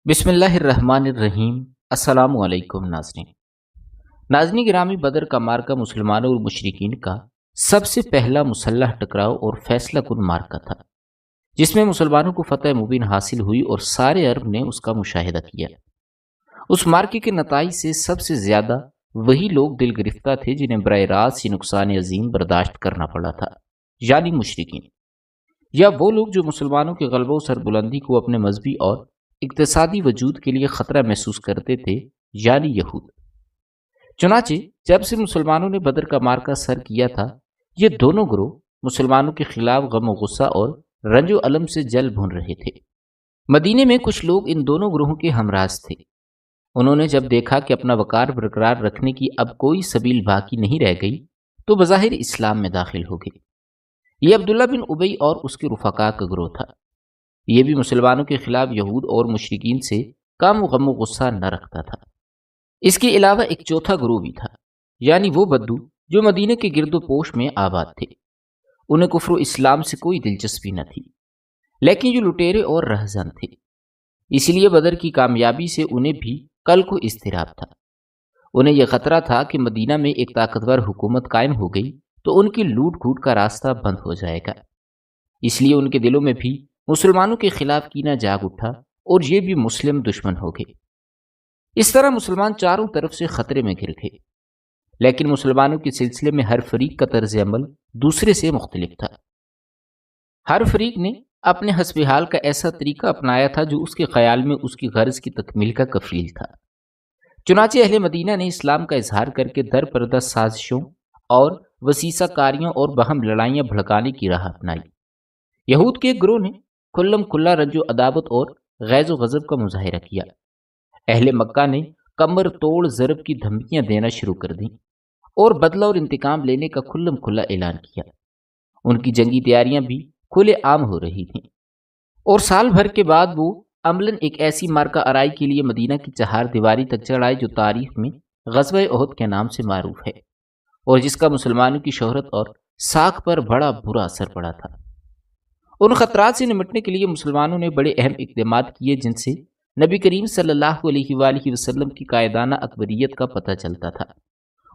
بسم اللہ الرحمن الرحیم۔ السلام علیکم ناظرین گرامی، بدر کا مارکہ مسلمانوں اور مشرکین کا سب سے پہلا مسلح ٹکراؤ اور فیصلہ کن مارکہ تھا، جس میں مسلمانوں کو فتح مبین حاصل ہوئی اور سارے عرب نے اس کا مشاہدہ کیا۔ اس مارکے کے نتائج سے سب سے زیادہ وہی لوگ دل گرفتہ تھے جنہیں براہ راست یہ نقصان عظیم برداشت کرنا پڑا تھا، یعنی مشرکین، یا وہ لوگ جو مسلمانوں کے غلبہ و سربلندی کو اپنے مذہبی اور اقتصادی وجود کے لیے خطرہ محسوس کرتے تھے، یعنی یہود۔ چنانچہ جب سے مسلمانوں نے بدر کا مارکہ سر کیا تھا، یہ دونوں گروہ مسلمانوں کے خلاف غم و غصہ اور رنج و الم سے جل بھون رہے تھے۔ مدینے میں کچھ لوگ ان دونوں گروہوں کے ہمراز تھے۔ انہوں نے جب دیکھا کہ اپنا وقار برقرار رکھنے کی اب کوئی سبیل باقی نہیں رہ گئی تو بظاہر اسلام میں داخل ہو گئے۔ یہ عبداللہ بن ابی اور اس کے رفقاء کا گروہ تھا۔ یہ بھی مسلمانوں کے خلاف یہود اور مشرکین سے کم غم و غصہ نہ رکھتا تھا۔ اس کے علاوہ ایک چوتھا گروہ بھی تھا، یعنی وہ بدو جو مدینے کے گرد و پوش میں آباد تھے۔ انہیں کفر و اسلام سے کوئی دلچسپی نہ تھی، لیکن یہ لٹیرے اور رہزن تھے، اس لیے بدر کی کامیابی سے انہیں بھی کل کو اضطراب تھا۔ انہیں یہ خطرہ تھا کہ مدینہ میں ایک طاقتور حکومت قائم ہو گئی تو ان کی لوٹ کھوٹ کا راستہ بند ہو جائے گا۔ اس لیے ان کے دلوں میں بھی مسلمانوں کے خلاف کینہ جاگ اٹھا اور یہ بھی مسلم دشمن ہو گئے۔ اس طرح مسلمان چاروں طرف سے خطرے میں گر گئے، لیکن مسلمانوں کے سلسلے میں ہر فریق کا طرز عمل دوسرے سے مختلف تھا۔ ہر فریق نے اپنے حسب حال کا ایسا طریقہ اپنایا تھا جو اس کے خیال میں اس کی غرض کی تکمیل کا کفیل تھا۔ چنانچہ اہل مدینہ نے اسلام کا اظہار کر کے در پردہ سازشوں اور وسیسہ کاریوں اور بہم لڑائیاں بھڑکانے کی راہ اپنائی۔ یہود کے ایک گروہ نے کھلم کھلا رنج و عداوت اور غیظ و غضب کا مظاہرہ کیا۔ اہل مکہ نے کمر توڑ ضرب کی دھمکیاں دینا شروع کر دیں اور بدلہ اور انتقام لینے کا کھلم کھلا اعلان کیا۔ ان کی جنگی تیاریاں بھی کھلے عام ہو رہی تھیں، اور سال بھر کے بعد وہ عملاً ایک ایسی مارکہ آرائی کے لیے مدینہ کی چہار دیواری تک چڑھ آئے جو تاریخ میں غزوہ احد کے نام سے معروف ہے، اور جس کا مسلمانوں کی شہرت اور ساکھ پر بڑا برا اثر پڑا تھا۔ ان خطرات سے نمٹنے کے لیے مسلمانوں نے بڑے اہم اقدامات کیے، جن سے نبی کریم صلی اللہ علیہ وآلہ وسلم کی قائدانہ اکبریت کا پتہ چلتا تھا،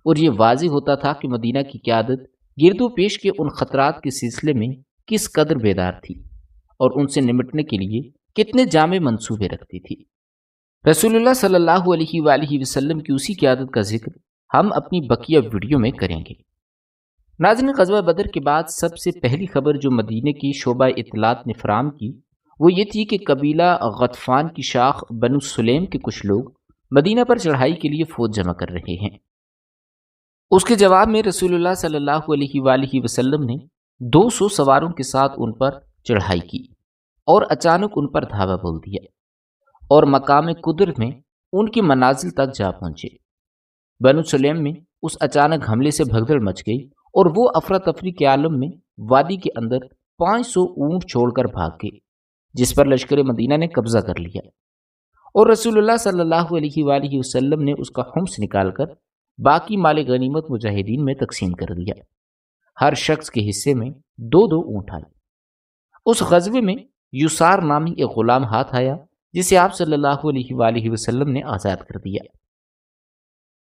اور یہ واضح ہوتا تھا کہ مدینہ کی قیادت گرد و پیش کے ان خطرات کے سلسلے میں کس قدر بیدار تھی اور ان سے نمٹنے کے لیے کتنے جامع منصوبے رکھتی تھی۔ رسول اللہ صلی اللہ علیہ وآلہ وسلم کی اسی قیادت کا ذکر ہم اپنی بقیہ ویڈیو میں کریں گے۔ ناظرین، غزوہ بدر کے بعد سب سے پہلی خبر جو مدینے کی شعبہ اطلاعات نے فراہم کی وہ یہ تھی کہ قبیلہ غطفان کی شاخ بنو سلیم کے کچھ لوگ مدینہ پر چڑھائی کے لیے فوج جمع کر رہے ہیں۔ اس کے جواب میں رسول اللہ صلی اللہ علیہ وآلہ وسلم نے 200 سواروں کے ساتھ ان پر چڑھائی کی اور اچانک ان پر دھاوا بول دیا، اور مقام قدر میں ان کی منازل تک جا پہنچے۔ بنو سلیم میں اس اچانک حملے سے بھگدڑ مچ گئی اور وہ افراتفری کے عالم میں وادی کے اندر 500 اونٹ چھوڑ کر بھاگ گئے، جس پر لشکر مدینہ نے قبضہ کر لیا، اور رسول اللہ صلی اللہ علیہ وآلہ وسلم نے اس کا خمس نکال کر باقی مال غنیمت مجاہدین میں تقسیم کر دیا۔ ہر شخص کے حصے میں 2 اونٹ آئے۔ اس غزوے میں یسار نامی ایک غلام ہاتھ آیا جسے آپ صلی اللہ علیہ وآلہ وسلم نے آزاد کر دیا۔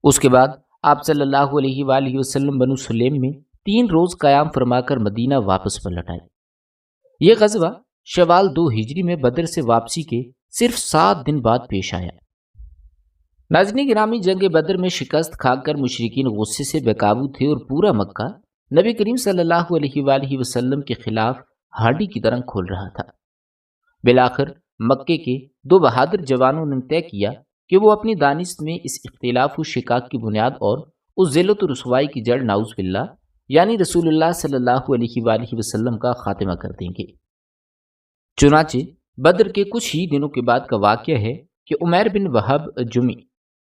اس کے بعد آپ صلی اللہ علیہ وآلہ وسلم بنو سلیم میں 3 روز قیام فرما کر مدینہ واپس پلٹ آئے۔ یہ غزوہ شوال 2 ہجری میں بدر سے واپسی کے صرف 7 دن بعد پیش آیا۔ ناظرین گرامی، جنگ بدر میں شکست کھا کر مشرکین غصے سے بے قابو تھے اور پورا مکہ نبی کریم صلی اللہ علیہ وآلہ وسلم کے خلاف ہانڈی کی طرح کھول رہا تھا۔ بالآخر مکے کے 2 بہادر جوانوں نے طے کیا کہ وہ اپنی دانست میں اس اختلاف و شقاق کی بنیاد اور اس ذلت و رسوائی کی جڑ نعوذ باللہ یعنی رسول اللہ صلی اللہ علیہ وآلہ وسلم کا خاتمہ کر دیں گے۔ چنانچہ بدر کے کچھ ہی دنوں کے بعد کا واقعہ ہے کہ عمیر بن وہب جمی،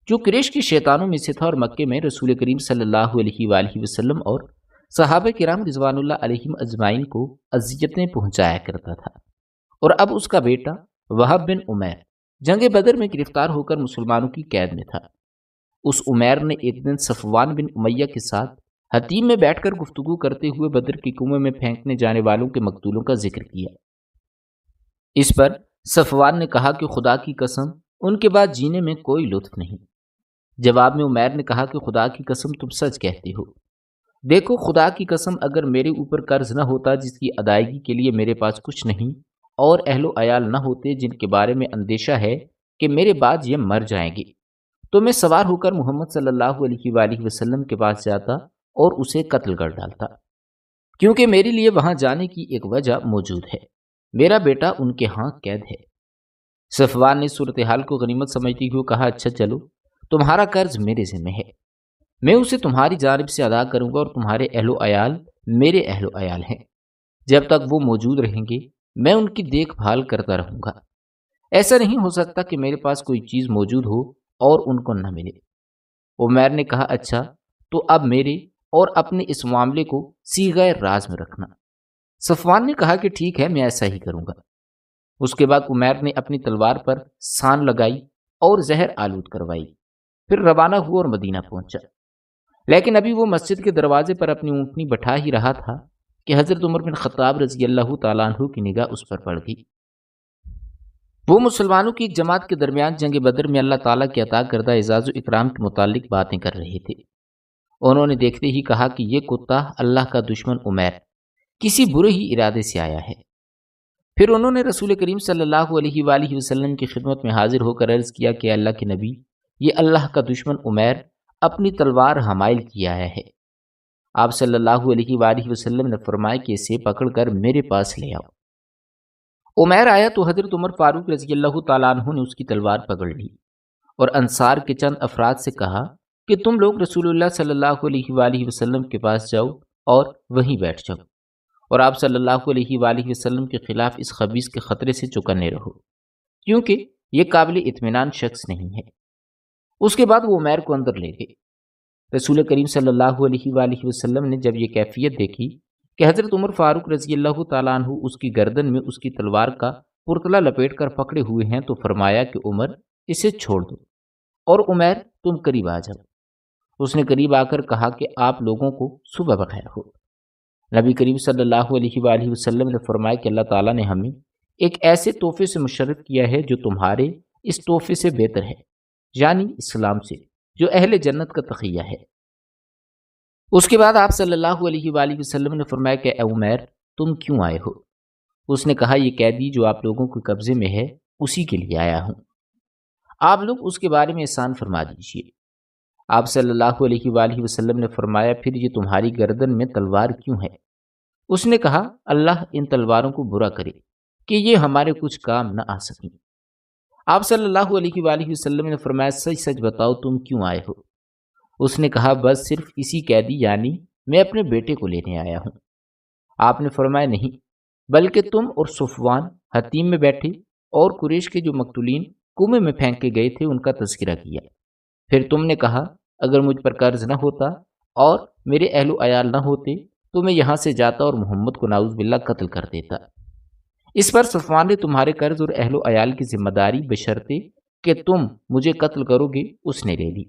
جو قریش کے شیطانوں میں سے تھا اور مکے میں رسول کریم صلی اللہ علیہ وآلہ وسلم اور صحابہ کرام رضوان اللہ علیہم اجمعین کو اذیتیں پہنچایا کرتا تھا، اور اب اس کا بیٹا وہب بن عمیر جنگ بدر میں گرفتار ہو کر مسلمانوں کی قید میں تھا۔ اس عمیر نے ایک دن صفوان بن امیہ کے ساتھ حتیم میں بیٹھ کر گفتگو کرتے ہوئے بدر کے کنویں میں پھینکنے جانے والوں کے مقتولوں کا ذکر کیا۔ اس پر صفوان نے کہا کہ خدا کی قسم ان کے بعد جینے میں کوئی لطف نہیں۔ جواب میں عمیر نے کہا کہ خدا کی قسم تم سچ کہتے ہو۔ دیکھو خدا کی قسم اگر میرے اوپر قرض نہ ہوتا جس کی ادائیگی کے لیے میرے پاس کچھ نہیں، اور اہل و عیال نہ ہوتے جن کے بارے میں اندیشہ ہے کہ میرے بعد یہ مر جائیں گے، تو میں سوار ہو کر محمد صلی اللہ علیہ وآلہ وسلم کے پاس جاتا اور اسے قتل کر ڈالتا، کیونکہ میرے لیے وہاں جانے کی ایک وجہ موجود ہے، میرا بیٹا ان کے ہاں قید ہے۔ صفوان نے صورتحال کو غنیمت سمجھتے ہوئے کہا اچھا چلو، تمہارا قرض میرے ذمہ ہے، میں اسے تمہاری جانب سے ادا کروں گا، اور تمہارے اہل و عیال میرے اہل و عیال ہیں، جب تک وہ موجود رہیں گے میں ان کی دیکھ بھال کرتا رہوں گا۔ ایسا نہیں ہو سکتا کہ میرے پاس کوئی چیز موجود ہو اور ان کو نہ ملے۔ عمیر نے کہا اچھا تو اب میرے اور اپنے اس معاملے کو صیغہ راز میں رکھنا۔ صفوان نے کہا کہ ٹھیک ہے، میں ایسا ہی کروں گا۔ اس کے بعد عمیر نے اپنی تلوار پر سان لگائی اور زہر آلود کروائی، پھر روانہ ہوا اور مدینہ پہنچا۔ لیکن ابھی وہ مسجد کے دروازے پر اپنی اونٹنی بٹھا ہی رہا تھا کہ حضرت عمر بن خطاب رضی اللہ تعالیٰ عنہ کی نگاہ اس پر پڑ گئی۔ وہ مسلمانوں کی ایک جماعت کے درمیان جنگ بدر میں اللہ تعالیٰ کے عطا کردہ اعزاز و اکرام کے متعلق باتیں کر رہے تھے۔ انہوں نے دیکھتے ہی کہا کہ یہ کتا اللہ کا دشمن عمیر کسی برے ہی ارادے سے آیا ہے۔ پھر انہوں نے رسول کریم صلی اللہ علیہ وآلہ وسلم کی خدمت میں حاضر ہو کر عرض کیا کہ اللہ کے نبی، یہ اللہ کا دشمن عمیر اپنی تلوار حمائل کی آیا ہے۔ آپ صلی اللہ علیہ وآلہ وسلم نے فرمایا کہ اسے پکڑ کر میرے پاس لے آؤ۔ عمیر آیا تو حضرت عمر فاروق رضی اللہ تعالیٰ عنہ نے اس کی تلوار پکڑ لی اور انصار کے چند افراد سے کہا کہ تم لوگ رسول اللہ صلی اللہ علیہ وآلہ وسلم کے پاس جاؤ اور وہیں بیٹھ جاؤ، اور آپ صلی اللہ علیہ وآلہ وسلم کے خلاف اس خبیث کے خطرے سے چوکنے رہو، کیونکہ یہ قابل اطمینان شخص نہیں ہے۔ اس کے بعد وہ عمیر کو اندر لے گئے۔ رسول کریم صلی اللہ علیہ وآلہ وسلم نے جب یہ کیفیت دیکھی کہ حضرت عمر فاروق رضی اللہ تعالیٰ عنہ اس کی گردن میں اس کی تلوار کا پرتلا لپیٹ کر پکڑے ہوئے ہیں تو فرمایا کہ عمر اسے چھوڑ دو، اور عمیر تم قریب آ جاؤ۔ اس نے قریب آ کر کہا کہ آپ لوگوں کو صبح بخیر ہو۔ نبی کریم صلی اللہ علیہ وآلہ وسلم نے فرمایا کہ اللہ تعالیٰ نے ہمیں ایک ایسے تحفے سے مشرف کیا ہے جو تمہارے اس تحفے سے بہتر ہے، یعنی اسلام سے، جو اہل جنت کا تقیہ ہے۔ اس کے بعد آپ صلی اللہ علیہ وآلہ وسلم نے فرمایا کہ اے عمیر تم کیوں آئے ہو؟ اس نے کہا یہ قیدی جو آپ لوگوں کے قبضے میں ہے اسی کے لیے آیا ہوں، آپ لوگ اس کے بارے میں احسان فرما دیجیے۔ آپ صلی اللہ علیہ وآلہ وسلم نے فرمایا پھر یہ تمہاری گردن میں تلوار کیوں ہے؟ اس نے کہا اللہ ان تلواروں کو برا کرے کہ یہ ہمارے کچھ کام نہ آ سکیں۔ آپ صلی اللہ علیہ وآلہ وسلم نے فرمایا سچ سچ بتاؤ تم کیوں آئے ہو؟ اس نے کہا بس صرف اسی قیدی یعنی میں اپنے بیٹے کو لینے آیا ہوں۔ آپ نے فرمایا نہیں، بلکہ تم اور صفوان حتیم میں بیٹھے اور قریش کے جو مقتولین کنویں میں پھینک کے گئے تھے ان کا تذکرہ کیا۔ پھر تم نے کہا اگر مجھ پر قرض نہ ہوتا اور میرے اہل و عیال نہ ہوتے تو میں یہاں سے جاتا اور محمد کو نعوذ باللہ قتل کر دیتا۔ اس پر صفوان نے تمہارے قرض اور اہل و عیال کی ذمہ داری بشرطے کہ تم مجھے قتل کرو گے اس نے لے لی،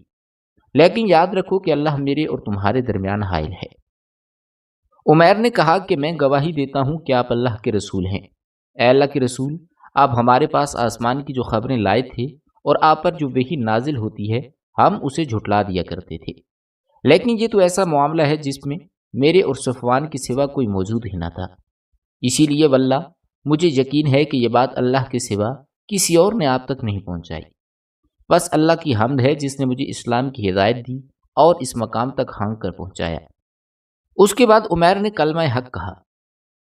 لیکن یاد رکھو کہ اللہ میرے اور تمہارے درمیان حائل ہے۔ عمیر نے کہا کہ میں گواہی دیتا ہوں کہ آپ اللہ کے رسول ہیں۔ اے اللہ کے رسول، آپ ہمارے پاس آسمان کی جو خبریں لائے تھے اور آپ پر جو وحی نازل ہوتی ہے ہم اسے جھٹلا دیا کرتے تھے، لیکن یہ تو ایسا معاملہ ہے جس میں میرے اور صفوان کے سوا کوئی موجود ہی نہ تھا، اسی لیے واللہ مجھے یقین ہے کہ یہ بات اللہ کے سوا کسی اور نے آپ تک نہیں پہنچائی۔ بس اللہ کی حمد ہے جس نے مجھے اسلام کی ہدایت دی اور اس مقام تک ہانک کر پہنچایا۔ اس کے بعد عمیر نے کلمہ حق کہا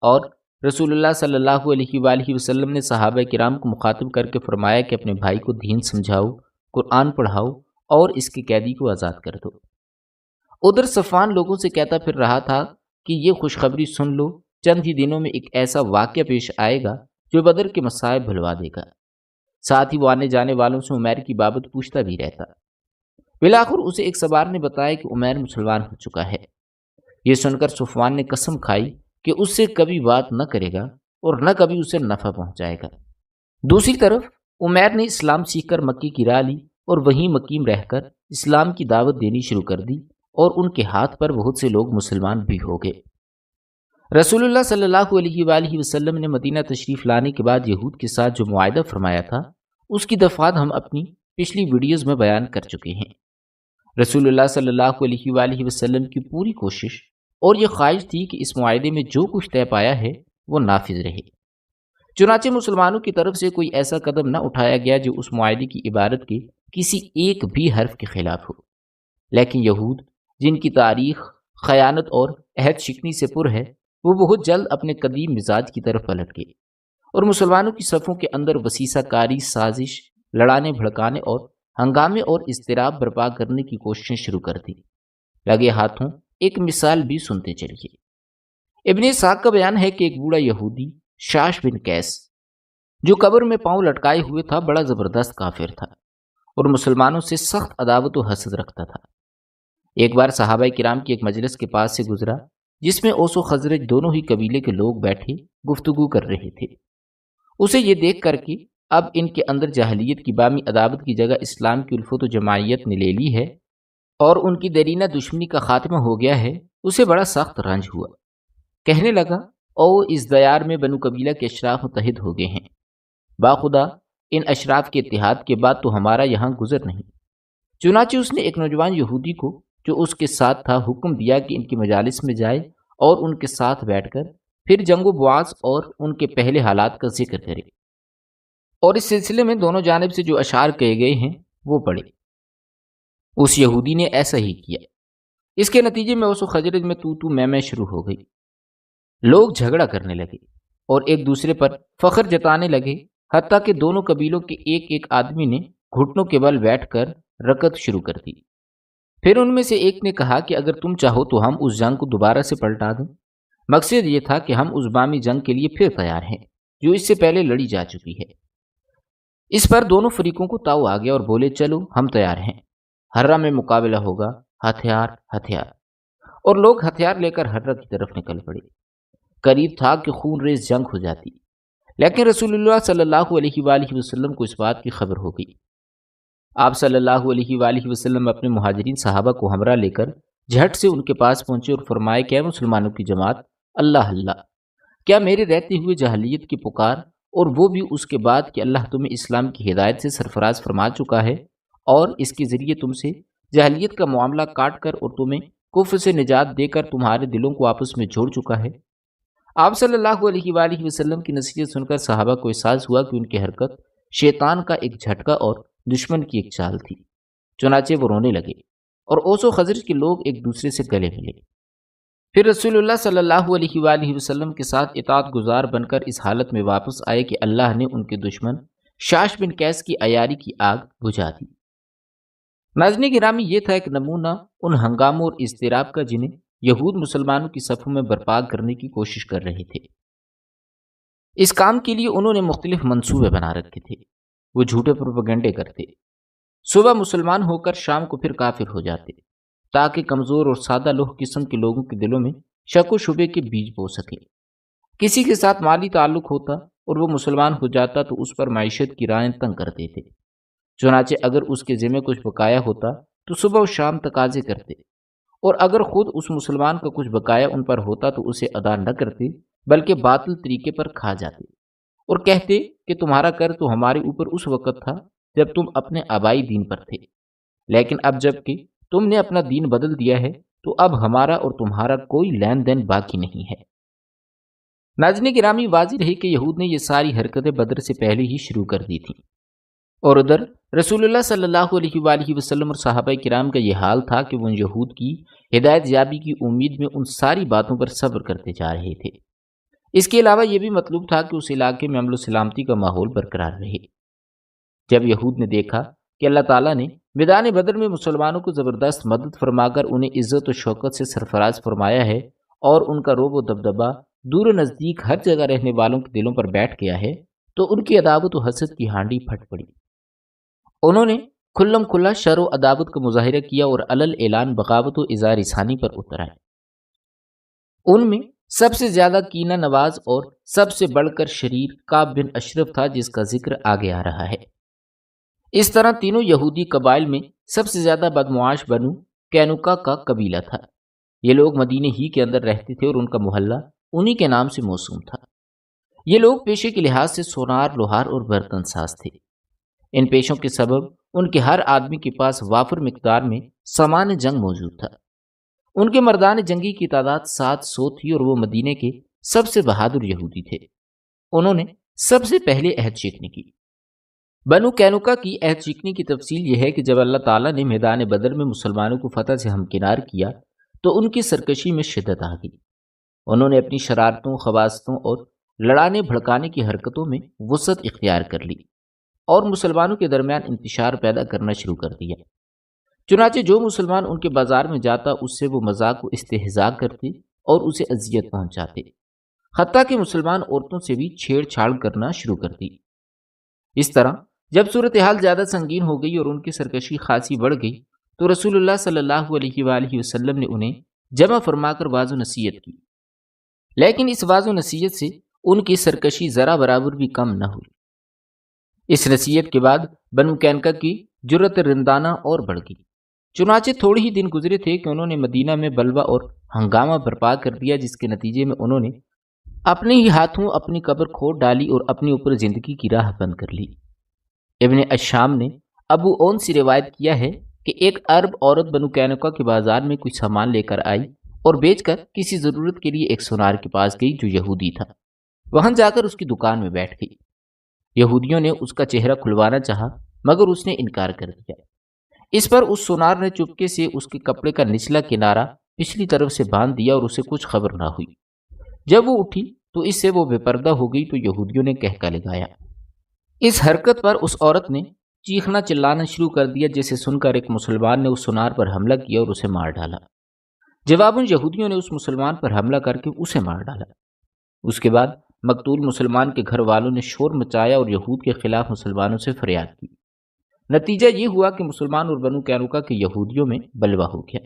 اور رسول اللہ صلی اللہ علیہ وآلہ وسلم نے صحابہ کرام کو مخاطب کر کے فرمایا کہ اپنے بھائی کو دین سمجھاؤ، قرآن پڑھاؤ اور اس کے قیدی کو آزاد کر دو۔ ادھر صفوان لوگوں سے کہتا پھر رہا تھا کہ یہ خوشخبری سن لو، چند ہی دنوں میں ایک ایسا واقعہ پیش آئے گا جو بدر کے مصائب بھلوا دے گا۔ ساتھ ہی وہ آنے جانے والوں سے عمیر کی بابت پوچھتا بھی رہتا۔ بالآخر اسے ایک سوار نے بتایا کہ عمیر مسلمان ہو چکا ہے۔ یہ سن کر صفوان نے قسم کھائی کہ اس سے کبھی بات نہ کرے گا اور نہ کبھی اسے نفع پہنچائے گا۔ دوسری طرف عمیر نے اسلام سیکھ کر مکی کی راہ لی اور وہیں مقیم رہ کر اسلام کی دعوت دینی شروع کر دی اور ان کے ہاتھ پر بہت سے لوگ مسلمان بھی ہو گئے۔ رسول اللہ صلی اللہ علیہ وآلہ وسلم نے مدینہ تشریف لانے کے بعد یہود کے ساتھ جو معاہدہ فرمایا تھا اس کی دفعات ہم اپنی پچھلی ویڈیوز میں بیان کر چکے ہیں۔ رسول اللہ صلی اللہ علیہ وآلہ وسلم کی پوری کوشش اور یہ خواہش تھی کہ اس معاہدے میں جو کچھ طے پایا ہے وہ نافذ رہے۔ چنانچہ مسلمانوں کی طرف سے کوئی ایسا قدم نہ اٹھایا گیا جو اس معاہدے کی عبارت کے کسی ایک بھی حرف کے خلاف ہو، لیکن یہود جن کی تاریخ خیانت اور عہد شکنی سے پر ہے، وہ بہت جلد اپنے قدیم مزاج کی طرف پلٹ گئے اور مسلمانوں کی صفوں کے اندر وسیسہ کاری، سازش، لڑانے بھڑکانے اور ہنگامے اور اضطراب برپا کرنے کی کوششیں شروع کر دی۔ لگے ہاتھوں ایک مثال بھی سنتے چلیے۔ ابن اسحاق کا بیان ہے کہ ایک بوڑھا یہودی شاش بن قیس جو قبر میں پاؤں لٹکائے ہوئے تھا، بڑا زبردست کافر تھا اور مسلمانوں سے سخت عداوت و حسد رکھتا تھا۔ ایک بار صحابہ کرام کی ایک مجلس کے پاس سے گزرا جس میں اوس و خزرج دونوں ہی قبیلے کے لوگ بیٹھے گفتگو کر رہے تھے۔ اسے یہ دیکھ کر کہ اب ان کے اندر جاہلیت کی بامی عداوت کی جگہ اسلام کی الفت و جماعیت نے لے لی ہے اور ان کی دیرینہ دشمنی کا خاتمہ ہو گیا ہے، اسے بڑا سخت رنج ہوا۔ کہنے لگا، او اس دیار میں بنو قبیلہ کے اشراف متحد ہو گئے ہیں، باخدا ان اشراف کے اتحاد کے بعد تو ہمارا یہاں گزر نہیں۔ چنانچہ اس نے ایک نوجوان یہودی کو جو اس کے ساتھ تھا حکم دیا کہ ان کی مجالس میں جائے اور ان کے ساتھ بیٹھ کر پھر جنگ و بعاث اور ان کے پہلے حالات کا ذکر کرے، اور اس سلسلے میں دونوں جانب سے جو اشعار کہے گئے ہیں وہ پڑھے۔ اس یہودی نے ایسا ہی کیا۔ اس کے نتیجے میں اوس و خزرج میں تو میں شروع ہو گئی۔ لوگ جھگڑا کرنے لگے اور ایک دوسرے پر فخر جتانے لگے، حتیٰ کہ دونوں قبیلوں کے ایک ایک آدمی نے گھٹنوں کے بل بیٹھ کر رکعت شروع کر دی۔ پھر ان میں سے ایک نے کہا کہ اگر تم چاہو تو ہم اس جنگ کو دوبارہ سے پلٹا دیں۔ مقصد یہ تھا کہ ہم اس بامی جنگ کے لیے پھر تیار ہیں جو اس سے پہلے لڑی جا چکی ہے۔ اس پر دونوں فریقوں کو تاؤ آ گیا اور بولے، چلو ہم تیار ہیں، ہررہ میں مقابلہ ہوگا، ہتھیار ہتھیار۔ اور لوگ ہتھیار لے کر ہررہ کی طرف نکل پڑے۔ قریب تھا کہ خون ریز جنگ ہو جاتی، لیکن رسول اللہ صلی اللہ علیہ وآلہ وسلم کو اس بات کی خبر ہو گئی۔ آپ صلی اللہ علیہ وآلہ وسلم اپنے مہاجرین صحابہ کو ہمراہ لے کر جھٹ سے ان کے پاس پہنچے اور فرمائے کہ اے مسلمانوں کی جماعت، اللہ اللہ، کیا میرے رہتے ہوئے جاہلیت کی پکار، اور وہ بھی اس کے بعد کہ اللہ تمہیں اسلام کی ہدایت سے سرفراز فرما چکا ہے اور اس کے ذریعے تم سے جاہلیت کا معاملہ کاٹ کر اور تمہیں کفر سے نجات دے کر تمہارے دلوں کو آپس میں جوڑ چکا ہے؟ آپ صلی اللہ علیہ وآلہ وسلم کی نصیحت سن کر صحابہ کو احساس ہوا کہ ان کی حرکت شیطان کا ایک جھٹکا اور دشمن کی ایک چال تھی۔ چنانچہ وہ رونے لگے اور اوس و خزرج کے لوگ ایک دوسرے سے گلے ملے۔ پھر رسول اللہ صلی اللہ علیہ وآلہ وسلم کے ساتھ اطاعت گزار بن کر اس حالت میں واپس آئے کہ اللہ نے ان کے دشمن شاش بن قیس کی عیاری کی آگ بجھا دی۔ ناظرین گرامی، یہ تھا ایک نمونہ ان ہنگاموں اور اضطراب کا جنہیں یہود مسلمانوں کی صفوں میں برپا کرنے کی کوشش کر رہے تھے۔ اس کام کے لیے انہوں نے مختلف منصوبے بنا رکھے تھے۔ وہ جھوٹے پروپیگنڈے کرتے، صبح مسلمان ہو کر شام کو پھر کافر ہو جاتے تاکہ کمزور اور سادہ لوح قسم کے لوگوں کے دلوں میں شک و شبے کے بیج بو سکے۔ کسی کے ساتھ مالی تعلق ہوتا اور وہ مسلمان ہو جاتا تو اس پر معیشت کی راہیں تنگ کر دیتے۔ چنانچہ اگر اس کے ذمہ کچھ بقایا ہوتا تو صبح و شام تقاضے کرتے، اور اگر خود اس مسلمان کا کچھ بقایا ان پر ہوتا تو اسے ادا نہ کرتے بلکہ باطل طریقے پر کھا جاتے اور کہتے کہ تمہارا قرض تو ہمارے اوپر اس وقت تھا جب تم اپنے آبائی دین پر تھے، لیکن اب جب کہ تم نے اپنا دین بدل دیا ہے تو اب ہمارا اور تمہارا کوئی لین دین باقی نہیں ہے۔ ناظرین گرامی، واضح رہی کہ یہود نے یہ ساری حرکتیں بدر سے پہلے ہی شروع کر دی تھیں، اور ادھر رسول اللہ صلی اللہ علیہ وآلہ وسلم اور صحابہ کرام کا یہ حال تھا کہ وہ ان یہود کی ہدایت یابی کی امید میں ان ساری باتوں پر صبر کرتے جا رہے تھے۔ اس کے علاوہ یہ بھی مطلوب تھا کہ اس علاقے میں امن و سلامتی کا ماحول برقرار رہے۔ جب یہود نے دیکھا کہ اللہ تعالیٰ نے میدان بدر میں مسلمانوں کو زبردست مدد فرما کر انہیں عزت و شوکت سے سرفراز فرمایا ہے اور ان کا روب و دبدبا دور و نزدیک ہر جگہ رہنے والوں کے دلوں پر بیٹھ گیا ہے، تو ان کی عداوت و حسد کی ہانڈی پھٹ پڑی۔ انہوں نے کھلم کھلا شر و عداوت کا مظاہرہ کیا اور علل اعلان بغاوت و اظہار ثانی پر اتر آئے۔ ان میں سب سے زیادہ کینہ نواز اور سب سے بڑھ کر شریر کعب بن اشرف تھا، جس کا ذکر آگے آ رہا ہے۔ اس طرح تینوں یہودی قبائل میں سب سے زیادہ بدمعاش بنو قینقاع کا قبیلہ تھا۔ یہ لوگ مدینے ہی کے اندر رہتے تھے اور ان کا محلہ انہی کے نام سے موسوم تھا۔ یہ لوگ پیشے کے لحاظ سے سونار، لوہار اور برتن ساز تھے۔ ان پیشوں کے سبب ان کے ہر آدمی کے پاس وافر مقدار میں سامان جنگ موجود تھا۔ ان کے مردان جنگی کی تعداد 700 تھی اور وہ مدینے کے سب سے بہادر یہودی تھے۔ انہوں نے سب سے پہلے عہد شکنی کی۔ بنو قینقاع کی عہد شکنی کی تفصیل یہ ہے کہ جب اللہ تعالیٰ نے میدان بدر میں مسلمانوں کو فتح سے ہمکنار کیا تو ان کی سرکشی میں شدت آ گئی۔ انہوں نے اپنی شرارتوں، خباثتوں اور لڑانے بھڑکانے کی حرکتوں میں وسعت اختیار کر لی اور مسلمانوں کے درمیان انتشار پیدا کرنا شروع کر دیا۔ چنانچہ جو مسلمان ان کے بازار میں جاتا اس سے وہ مذاق و استہزاء کرتے اور اسے اذیت پہنچاتے، حتیٰ کہ مسلمان عورتوں سے بھی چھیڑ چھاڑ کرنا شروع کر دی۔ اس طرح جب صورتحال زیادہ سنگین ہو گئی اور ان کی سرکشی خاصی بڑھ گئی تو رسول اللہ صلی اللہ علیہ وآلہ وسلم نے انہیں جمع فرما کر واعظ و نصیحت کی، لیکن اس واعظ و نصیحت سے ان کی سرکشی ذرا برابر بھی کم نہ ہوئی۔ اس نصیحت کے بعد بنو قینقاع کی جرأت رندانہ اور بڑھ گئی۔ چنانچہ تھوڑے ہی دن گزرے تھے کہ انہوں نے مدینہ میں بلوہ اور ہنگامہ برپا کر دیا، جس کے نتیجے میں انہوں نے اپنے ہی ہاتھوں اپنی قبر کھود ڈالی اور اپنے اوپر زندگی کی راہ بند کر لی۔ ابن الشام نے ابو اون سے روایت کیا ہے کہ ایک عرب عورت بنو قینقاع کے بازار میں کچھ سامان لے کر آئی اور بیچ کر کسی ضرورت کے لیے ایک سونار کے پاس گئی جو یہودی تھا۔ وہاں جا کر اس کی دکان میں بیٹھ گئی۔ یہودیوں نے اس کا چہرہ کھلوانا چاہا مگر اس نے انکار کر دیا۔ اس پر اس سونار نے چپکے سے اس کے کپڑے کا نچلا کنارہ پچھلی طرف سے باندھ دیا اور اسے کچھ خبر نہ ہوئی۔ جب وہ اٹھی تو اس سے وہ بے پردہ ہو گئی تو یہودیوں نے کہکا لگایا۔ اس حرکت پر اس عورت نے چیخنا چلانا شروع کر دیا، جسے سن کر ایک مسلمان نے اس سونار پر حملہ کیا اور اسے مار ڈالا۔ جواباً یہودیوں نے اس مسلمان پر حملہ کر کے اسے مار ڈالا۔ اس کے بعد مقتول مسلمان کے گھر والوں نے شور مچایا اور یہود کے خلاف مسلمانوں سے فریاد کی۔ نتیجہ یہ ہوا کہ مسلمان اور بنو قینقاع کے یہودیوں میں بلوہ ہو گیا۔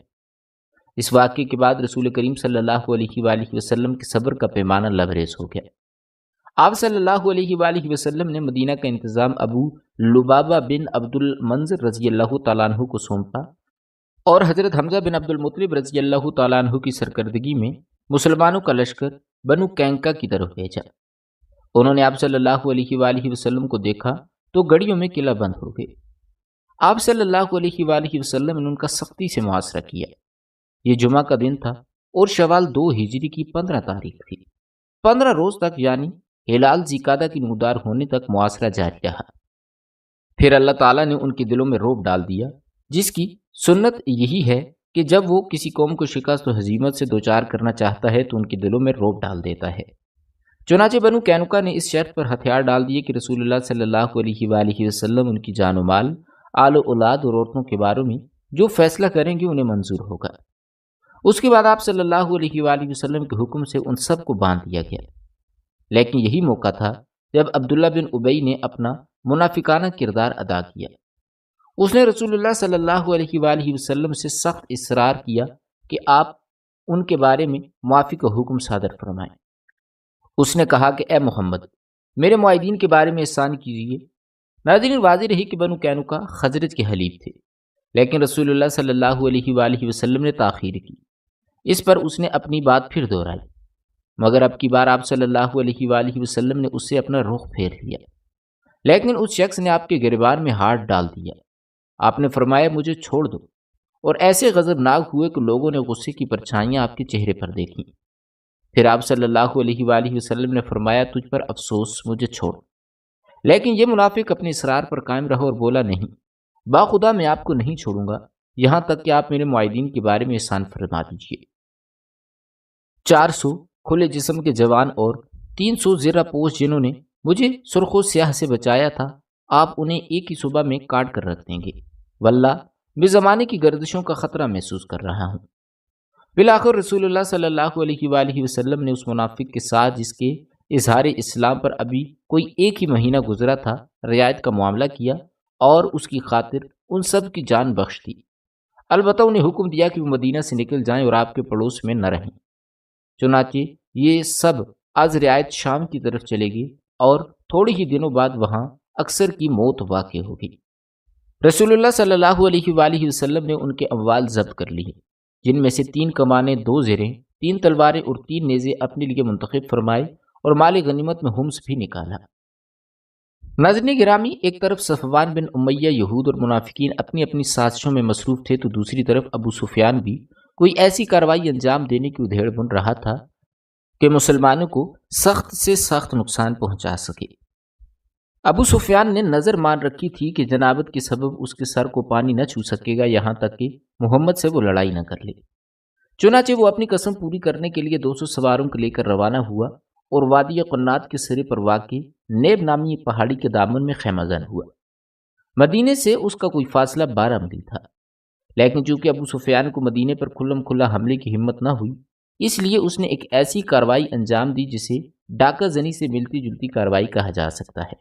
اس واقعے کے بعد رسول کریم صلی اللہ علیہ وآلہ وسلم کے صبر کا پیمانہ لبریز ہو گیا۔ آپ صلی اللہ علیہ وآلہ وسلم نے مدینہ کا انتظام ابو لبابہ بن عبد المنذر رضی اللہ تعالیٰ عنہ کو سونپا اور حضرت حمزہ بن عبد المطلب رضی اللہ تعالیٰ عنہ کی سرکردگی میں مسلمانوں کا لشکر بنو قینقاع کی طرف بھیجا۔ انہوں نے آپ صلی اللہ علیہ وآلہ وسلم کو دیکھا تو گڑیوں میں قلعہ بند ہو گئے۔ آپ صلی اللہ علیہ وآلہ وسلم نے ان کا سختی سے معاشرہ کیا۔ یہ جمعہ کا دن تھا اور شوال 2 ہجری کی 15 تاریخ تھی۔ 15 روز تک یعنی ہلال ذیقعدہ کی نمودار ہونے تک معاشرہ جاری رہا۔ پھر اللہ تعالیٰ نے ان کے دلوں میں رعب ڈال دیا، جس کی سنت یہی ہے کہ جب وہ کسی قوم کو شکست و ہزیمت سے دوچار کرنا چاہتا ہے تو ان کے دلوں میں رعب ڈال دیتا ہے۔ چنانچہ بنو قینقاع نے اس شرط پر ہتھیار ڈال دیے کہ رسول اللہ صلی اللہ علیہ وآلہ وسلم ان کی جان و مال، آل و اولاد اور عورتوں کے بارے میں جو فیصلہ کریں گے انہیں منظور ہوگا۔ اس کے بعد آپ صلی اللہ علیہ وآلہ وسلم کے حکم سے ان سب کو باندھ دیا گیا۔ لیکن یہی موقع تھا جب عبداللہ بن ابی نے اپنا منافقانہ کردار ادا کیا۔ اس نے رسول اللہ صلی اللہ علیہ وآلہ وسلم سے سخت اصرار کیا کہ آپ ان کے بارے میں معافی کا حکم صادر فرمائیں۔ اس نے کہا کہ اے محمد، میرے معاہدین کے بارے میں احسان کیجیے۔ ناظرین، واضح رہی کہ بنو قینقاع خزرج کے حلیف تھے، لیکن رسول اللہ صلی اللہ علیہ وآلہ وسلم نے تاخیر کی۔ اس پر اس نے اپنی بات پھر دہرائی، مگر اب کی بار آپ صلی اللہ علیہ وآلہ وسلم نے اس سے اپنا رخ پھیر لیا۔ لیکن اس شخص نے آپ کے گریبان میں ہاتھ ڈال دیا۔ آپ نے فرمایا مجھے چھوڑ دو، اور ایسے غضبناک ہوئے کہ لوگوں نے غصے کی پرچھائیاں آپ کے چہرے پر دیکھیں۔ پھر آپ صلی اللہ علیہ وآلہ وسلم نے فرمایا تجھ پر افسوس، مجھے چھوڑ۔ لیکن یہ منافق اپنے اصرار پر قائم رہا اور بولا نہیں، باخدا میں آپ کو نہیں چھوڑوں گا یہاں تک کہ آپ میرے معاہدین کے بارے میں احسان فرما دیجیے۔ 400 کھلے جسم کے جوان اور 300 زرہ پوش جنہوں نے مجھے سرخ و سیاہ سے بچایا تھا، آپ انہیں ایک ہی صبح میں کاٹ کر رکھ دیں گے۔ واللہ میں زمانے کی گردشوں کا خطرہ محسوس کر رہا ہوں۔ بالآخر رسول اللہ صلی اللہ علیہ وآلہ وسلم نے اس منافق کے ساتھ جس کے اظہار اسلام پر ابھی کوئی ایک ہی مہینہ گزرا تھا رعایت کا معاملہ کیا اور اس کی خاطر ان سب کی جان بخش دی۔ البتہ انہیں حکم دیا کہ وہ مدینہ سے نکل جائیں اور آپ کے پڑوس میں نہ رہیں۔ چنانچہ یہ سب از رعایت شام کی طرف چلے گئے اور تھوڑے ہی دنوں بعد وہاں اکثر کی موت واقع ہو گئی۔ رسول اللہ صلی اللہ علیہ وآلہ وسلم نے ان کے اموال ضبط کر لی، جن میں سے 3 کمانیں، 2 زریں 3 تلواریں اور 3 نیزے اپنے لیے منتخب فرمائے اور مال غنیمت میں خمس بھی نکالا۔ ناظرین گرامی، ایک طرف صفوان بن امیہ یہود اور منافقین اپنی اپنی سازشوں میں مصروف تھے تو دوسری طرف ابو سفیان بھی کوئی ایسی کارروائی انجام دینے کی ادھیڑ بن رہا تھا کہ مسلمانوں کو سخت سے سخت نقصان پہنچا سکے۔ ابو سفیان نے نظر مان رکھی تھی کہ جنابت کے سبب اس کے سر کو پانی نہ چھو سکے گا یہاں تک کہ محمد سے وہ لڑائی نہ کر لے۔ چنانچہ وہ اپنی قسم پوری کرنے کے لیے 200 سواروں کو لے کر روانہ ہوا اور وادی قنات کے سرے پر واقع نیب نامی پہاڑی کے دامن میں خیمہ زن ہوا۔ مدینے سے اس کا کوئی فاصلہ 12 میل تھا، لیکن چونکہ ابو سفیان کو مدینے پر کھلم کھلا حملے کی ہمت نہ ہوئی، اس لیے اس نے ایک ایسی کارروائی انجام دی جسے ڈاکہ زنی سے ملتی جلتی کارروائی کہا جا سکتا ہے۔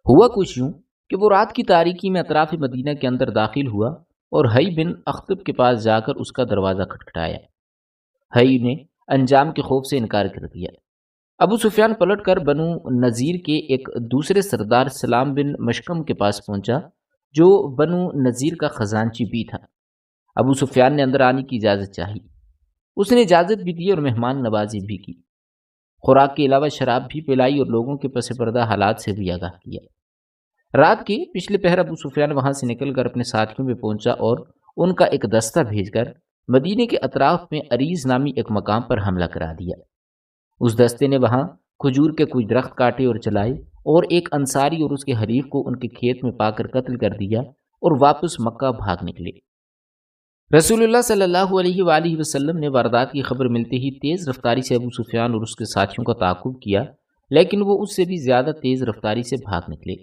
ہوا کچھ یوں کہ وہ رات کی تاریکی میں اطراف مدینہ کے اندر داخل ہوا اور حی بن اخطب کے پاس جا کر اس کا دروازہ کھٹکھٹایا۔ حی نے انجام کے خوف سے انکار کر دیا۔ ابو سفیان پلٹ کر بنو نذیر کے ایک دوسرے سردار سلام بن مشکم کے پاس پہنچا جو بنو نذیر کا خزانچی بھی تھا۔ ابو سفیان نے اندر آنے کی اجازت چاہی۔ اس نے اجازت بھی دی اور مہمان نوازی بھی کی۔ خوراک کے علاوہ شراب بھی پلائی اور لوگوں کے پس پردہ حالات سے بھی آگاہ کیا۔ رات کے پچھلے پہر ابو سفیان وہاں سے نکل کر اپنے ساتھیوں میں پہنچا اور ان کا ایک دستہ بھیج کر مدینے کے اطراف میں عریض نامی ایک مقام پر حملہ کرا دیا۔ اس دستے نے وہاں کھجور کے کچھ درخت کاٹے اور چلائے اور ایک انصاری اور اس کے حریف کو ان کے کھیت میں پا کر قتل کر دیا اور واپس مکہ بھاگ نکلے۔ رسول اللہ صلی اللہ علیہ وآلہ وسلم نے واردات کی خبر ملتے ہی تیز رفتاری سے ابو سفیان اور اس کے ساتھیوں کا تعاقب کیا، لیکن وہ اس سے بھی زیادہ تیز رفتاری سے بھاگ نکلے۔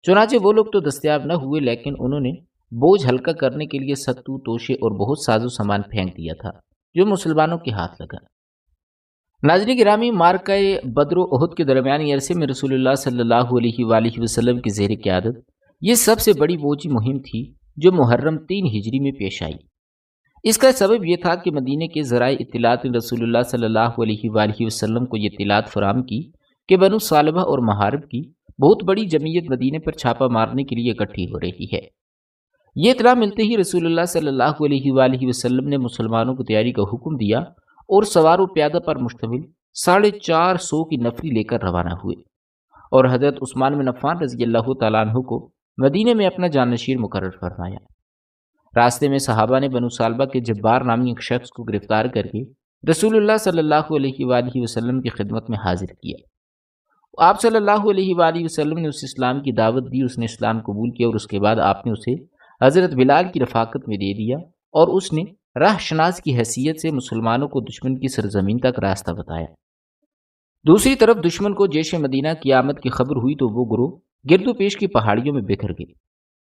چنانچہ وہ لوگ تو دستیاب نہ ہوئے، لیکن انہوں نے بوجھ ہلکا کرنے کے لیے ستو، توشے اور بہت ساز و سامان پھینک دیا تھا جو مسلمانوں کے ہاتھ لگا۔ ناظرین گرامی، مارکہ بدر و احد کے درمیانی عرصے میں رسول اللہ صلی اللہ علیہ وآلہ وسلم کی زیر قیادت یہ سب سے بڑی فوجی مہم تھی جو محرم 3 ہجری میں پیش آئی۔ اس کا سبب یہ تھا کہ مدینے کے ذرائع اطلاعات نے رسول اللہ صلی اللہ علیہ وآلہ وسلم کو یہ اطلاعات فراہم کی کہ بنو ثعلبہ اور محارب کی بہت بڑی جمعیت مدینے پر چھاپا مارنے کے لیے اکٹھی ہو رہی ہے۔ یہ اطلاع ملتے ہی رسول اللہ صلی اللہ علیہ وآلہ وسلم نے مسلمانوں کو تیاری کا حکم دیا اور سوار و پیادہ پر مشتمل 450 کی نفری لے کر روانہ ہوئے اور حضرت عثمان بن عفان رضی اللہ تعالیٰ عنہ کو مدینے میں اپنا جانشین مقرر فرمایا۔ راستے میں صحابہ نے بنو ثعلبہ کے جبار نامی ایک شخص کو گرفتار کر کے رسول اللہ صلی اللہ علیہ وآلہ وسلم کی خدمت میں حاضر کیا۔ آپ صلی اللہ علیہ وآلہ وسلم نے اسے اسلام کی دعوت دی، اس نے اسلام قبول کیا اور اس کے بعد آپ نے اسے حضرت بلال کی رفاقت میں دے دیا اور اس نے راہ شناس کی حیثیت سے مسلمانوں کو دشمن کی سرزمین تک راستہ بتایا۔ دوسری طرف دشمن کو جیش مدینہ کی آمد کی خبر ہوئی تو وہ گروہ گرد و پیش کی پہاڑیوں میں بکھر گئے،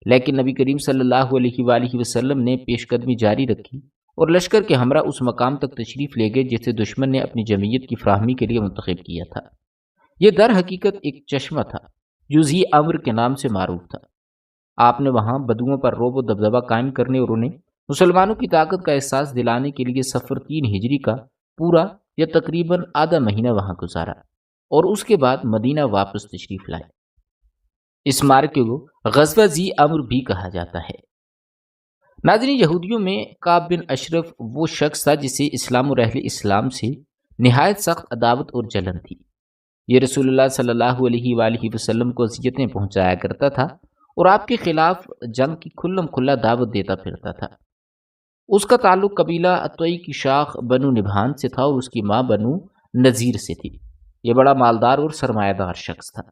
لیکن نبی کریم صلی اللہ علیہ وآلہ وسلم نے پیش قدمی جاری رکھی اور لشکر کے ہمراہ اس مقام تک تشریف لے گئے جسے دشمن نے اپنی جمعیت کی فراہمی کے لیے منتخب کیا تھا۔ یہ در حقیقت ایک چشمہ تھا جو ذی امر کے نام سے معروف تھا۔ آپ نے وہاں بدوؤں پر رعب و دبدبہ قائم کرنے اور انہیں مسلمانوں کی طاقت کا احساس دلانے کے لیے سفر 3 ہجری کا پورا یا تقریباً آدھا مہینہ وہاں گزارا اور اس کے بعد مدینہ واپس تشریف لائے۔ اس مارکے کو غزوہ ذی امر بھی کہا جاتا ہے۔ ناظرین، یہودیوں میں کعب بن اشرف وہ شخص تھا جسے اسلام اور اہل اسلام سے نہایت سخت عداوت اور جلن تھی۔ یہ رسول اللہ صلی اللہ علیہ وآلہ وسلم کو اذیتیں پہنچایا کرتا تھا اور آپ کے خلاف جنگ کی کھلم کھلا دعوت دیتا پھرتا تھا۔ اس کا تعلق قبیلہ اتوئی کی شاخ بنو نبھان سے تھا اور اس کی ماں بنو نذیر سے تھی۔ یہ بڑا مالدار اور سرمایہ دار شخص تھا۔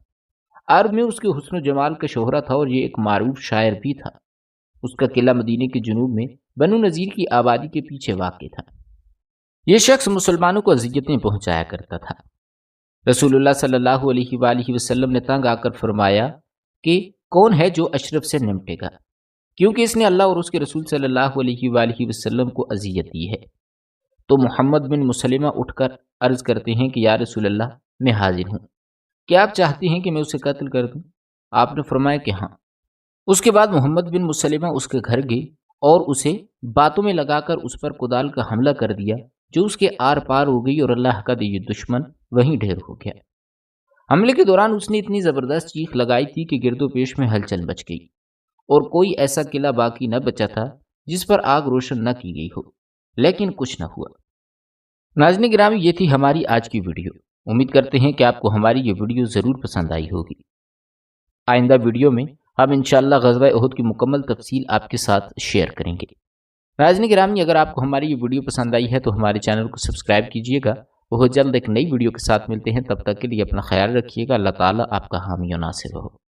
عرب میں اس کے حسن و جمال کا شہرہ تھا اور یہ ایک معروف شاعر بھی تھا۔ اس کا قلعہ مدینے کے جنوب میں بنو نذیر کی آبادی کے پیچھے واقع تھا۔ یہ شخص مسلمانوں کو اذیتیں پہنچایا کرتا تھا۔ رسول اللہ صلی اللہ علیہ وآلہ وسلم نے تنگ آ کر فرمایا کہ کون ہے جو اشرف سے نمٹے گا، کیونکہ اس نے اللہ اور اس کے رسول صلی اللہ علیہ وآلہ وسلم کو اذیت دی ہے۔ تو محمد بن مسلمہ اٹھ کر عرض کرتے ہیں کہ یا رسول اللہ، میں حاضر ہوں، کیا آپ چاہتے ہیں کہ میں اسے قتل کر دوں؟ آپ نے فرمایا کہ ہاں۔ اس کے بعد محمد بن مسلمہ اس کے گھر گئے اور اسے باتوں میں لگا کر اس پر کدال کا حملہ کر دیا جو اس کے آر پار ہو گئی اور اللہ کا دیے دشمن وہیں ڈھیر ہو گیا۔ حملے کے دوران اس نے اتنی زبردست چیخ لگائی تھی کہ گرد و پیش میں ہلچل مچ گئی اور کوئی ایسا قلعہ باقی نہ بچا تھا جس پر آگ روشن نہ کی گئی ہو، لیکن کچھ نہ ہوا۔ ناظرین گرامی، یہ تھی ہماری آج کی ویڈیو۔ امید کرتے ہیں کہ آپ کو ہماری یہ ویڈیو ضرور پسند آئی ہوگی۔ آئندہ ویڈیو میں ہم انشاءاللہ غزوہ احد کی مکمل تفصیل آپ کے ساتھ شیئر کریں گے۔ ناظرین گرامی، اگر آپ کو ہماری یہ ویڈیو پسند آئی ہے تو ہمارے چینل کو سبسکرائب کیجئے گا۔ بہت جلد ایک نئی ویڈیو کے ساتھ ملتے ہیں، تب تک کے لیے اپنا خیال رکھیے گا۔ اللہ تعالیٰ آپ کا حامی و ناصر ہو۔